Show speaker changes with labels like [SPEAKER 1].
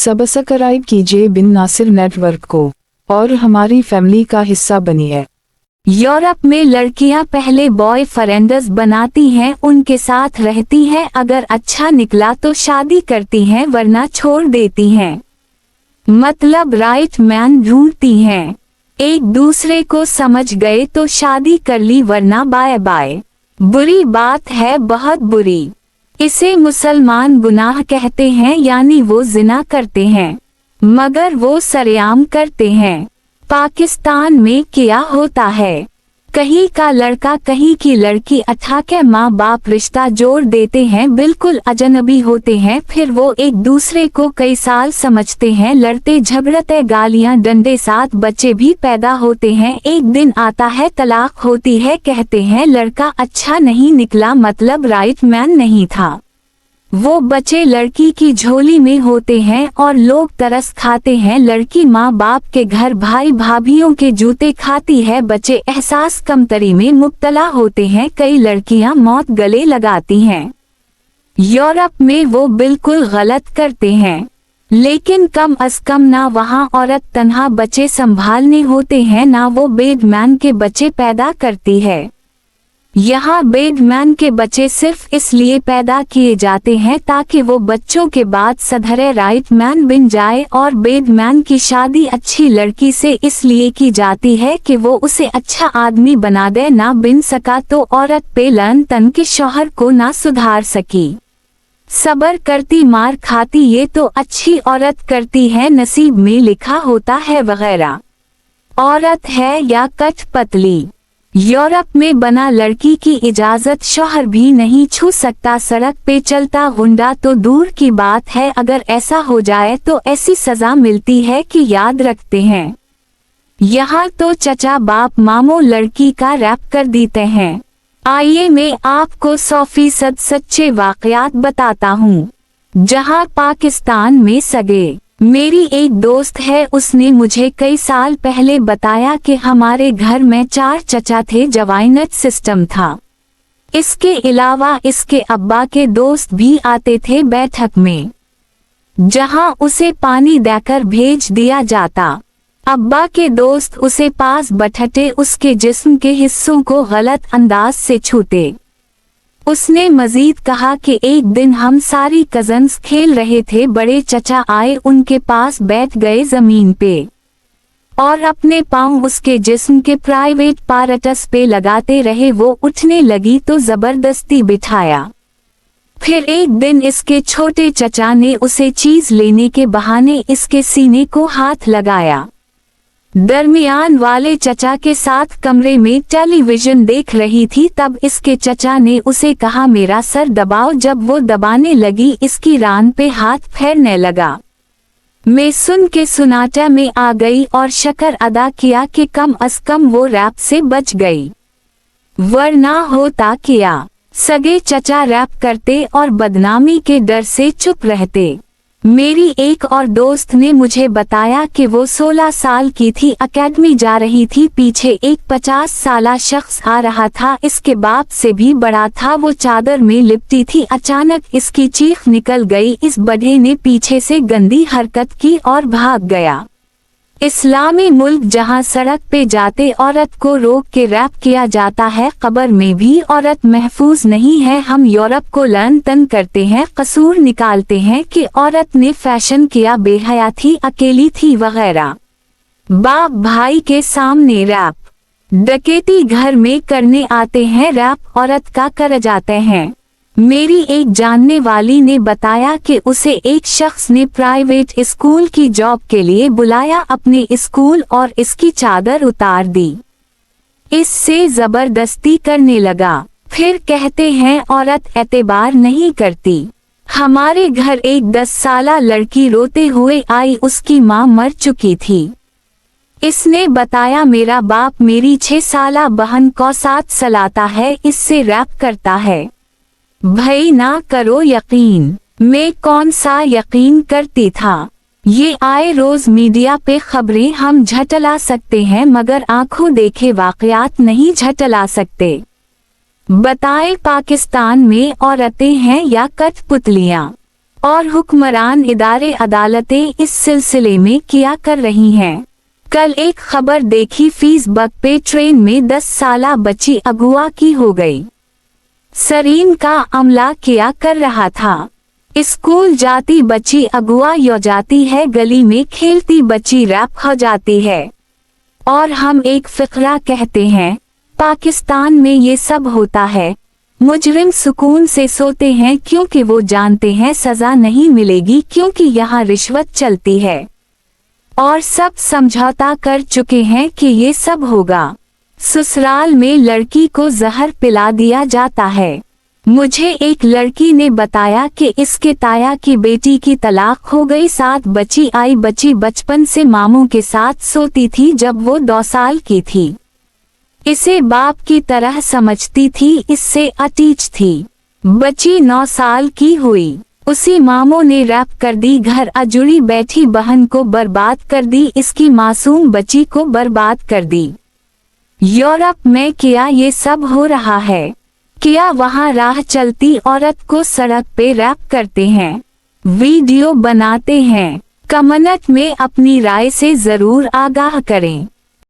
[SPEAKER 1] Subscribe कीजिए बिन Nasir network को और हमारी फैमिली का हिस्सा बनिए।
[SPEAKER 2] यूरोप में लड़कियां पहले बॉयफ्रेंड्स बनाती हैं, उनके साथ रहती हैं, अगर अच्छा निकला तो शादी करती हैं वरना छोड़ देती हैं। मतलब राइट मैन ढूंढती हैं। एक दूसरे को समझ गए तो शादी कर ली वरना बाय बाय। बुरी बात है, बहुत बुरी। इसे मुसलमान गुनाह कहते हैं, यानी वो जिना करते हैं मगर वो सरेआम करते हैं। पाकिस्तान में क्या होता है, कहीं का लड़का कहीं की लड़की अठा के माँ बाप रिश्ता जोड़ देते हैं, बिल्कुल अजनबी होते हैं, फिर वो एक दूसरे को कई साल समझते हैं, लड़ते झगड़ते, गालियां डंडे, साथ बच्चे भी पैदा होते हैं। एक दिन आता है तलाक होती है, कहते हैं लड़का अच्छा नहीं निकला, मतलब राइट मैन नहीं था। वो बच्चे लड़की की झोली में होते हैं और लोग तरस खाते हैं। लड़की माँ बाप के घर भाई भाभीियों के जूते खाती है, बच्चे एहसास कमतरी में मुब्तला होते हैं, कई लड़कियां मौत गले लगाती हैं। यूरोप में वो बिल्कुल गलत करते हैं, लेकिन कम अज कम ना वहाँ औरत तन्हा बच्चे संभालने होते हैं, ना वो बेडमैन के बच्चे पैदा करती है। यहाँ बेडमैन के बच्चे सिर्फ इसलिए पैदा किए जाते हैं ताकि वो बच्चों के बाद सधरे राइट मैन बन जाए, और बेडमैन की शादी अच्छी लड़की से इसलिए की जाती है कि वो उसे अच्छा आदमी बना दे, ना बन सका तो औरत पे लन तन के शौहर को ना सुधार सकी, सबर करती मार खाती, ये तो अच्छी औरत करती है, नसीब में लिखा होता है वगैरह। औरत है या कठपुतली। यूरोप में बना लड़की की इजाजत शौहर भी नहीं छू सकता, सड़क पे चलता गुंडा तो दूर की बात है, अगर ऐसा हो जाए तो ऐसी सजा मिलती है कि याद रखते हैं। यहाँ तो चचा बाप मामों लड़की का रैप कर देते हैं। आइए मैं आपको 100% सच्चे वाकयात बताता हूँ। जहाँ पाकिस्तान में सगे मेरी एक दोस्त है, उसने मुझे कई साल पहले बताया कि हमारे घर में 4 चचा थे, जवाइनट सिस्टम था। इसके अलावा इसके अब्बा के दोस्त भी आते थे बैठक में, जहां उसे पानी देकर भेज दिया जाता। अब्बा के दोस्त उसे पास बैठते उसके जिस्म के हिस्सों को गलत अंदाज से छूते। उसने मजीद कहा कि एक दिन हम सारी कजन्स खेल रहे थे, बड़े चचा आए, उनके पास बैठ गए जमीन पे और अपने पांव उसके जिस्म के प्राइवेट पार्ट्स पे लगाते रहे। वो उठने लगी तो जबरदस्ती बिठाया। फिर एक दिन इसके छोटे चचा ने उसे चीज लेने के बहाने इसके सीने को हाथ लगाया। दरमियान वाले चचा के साथ कमरे में टेलीविजन देख रही थी, तब इसके चचा ने उसे कहा मेरा सर दबाओ। जब वो दबाने लगी इसकी रान पे हाथ फेरने लगा। मैं सुन के सुनाटा में आ गई और शक्र अदा किया कि कम अज कम वो रैप से बच गई, वरना होता क्या, सगे चचा रैप करते और बदनामी के डर से चुप रहते। मेरी एक और दोस्त ने मुझे बताया कि वो 16 साल की थी, एकेडमी जा रही थी, पीछे एक 50 साला शख्स आ रहा था, इसके बाप से भी बड़ा था, वो चादर में लिपटी थी। अचानक इसकी चीख निकल गई, इस बड़े ने पीछे से गंदी हरकत की और भाग गया। इस्लामी मुल्क जहां सड़क पे जाते औरत को रोक के रैप किया जाता है, कब्र में भी औरत महफूज नहीं है। हम यूरोप को लन तन करते हैं, कसूर निकालते हैं कि औरत ने फैशन किया, बेहया थी, अकेली थी वगैरह। बाप भाई के सामने रैप, डकैती घर में करने आते हैं रैप, औरत का कर जाते हैं। मेरी एक जानने वाली ने बताया कि उसे एक शख्स ने प्राइवेट स्कूल की जॉब के लिए बुलाया अपने स्कूल और इसकी चादर उतार दी, इससे जबरदस्ती करने लगा। फिर कहते हैं औरत एतबार नहीं करती। हमारे घर एक 10 साला लड़की रोते हुए आई, उसकी माँ मर चुकी थी। इसने बताया मेरा बाप मेरी 6 साला बहन को साथ सलाता है, इससे रैप करता है। भाई ना करो यकीन। मैं कौन सा यकीन करती था। ये आए रोज मीडिया पे खबरें हम झटला सकते हैं, मगर आंखों देखे वाकयात नहीं झटला सकते। बताएं पाकिस्तान में औरतें हैं या कठपुतलियां। और हुक्मरान इदारे अदालतें इस सिलसिले में क्या कर रही हैं। कल एक खबर देखी, फेसबुक पे ट्रेन में 10 साला बच्ची अगवा की हो गई। सरीन का अमला क्या कर रहा था। स्कूल जाती बच्ची अगवा हो जाती है, गली में खेलती बच्ची रैप हो जाती है। और हम एक फिक्रा कहते हैं, पाकिस्तान में ये सब होता है। मुजरिम सुकून से सोते हैं क्योंकि वो जानते हैं सजा नहीं मिलेगी, क्योंकि यहाँ रिश्वत चलती है और सब समझौता कर चुके हैं कि ये सब होगा। ससुराल में लड़की को जहर पिला दिया जाता है। मुझे एक लड़की ने बताया कि इसके ताया की बेटी की तलाक हो गई, 7 बच्ची आई। बच्ची बचपन से मामू के साथ सोती थी जब वो 2 साल की थी। इसे बाप की तरह समझती थी, इससे अटैच थी। बच्ची 9 साल की हुई, उसी मामू ने रैप कर दी, घर अजुड़ी बैठी बहन को बर्बाद कर दी, इसकी मासूम बच्ची को बर्बाद कर दी। यूरोप में क्या ये सब हो रहा है? क्या वहाँ राह चलती औरत को सड़क पे रैप करते हैं, वीडियो बनाते हैं? कमेंट में अपनी राय से जरूर आगाह करें।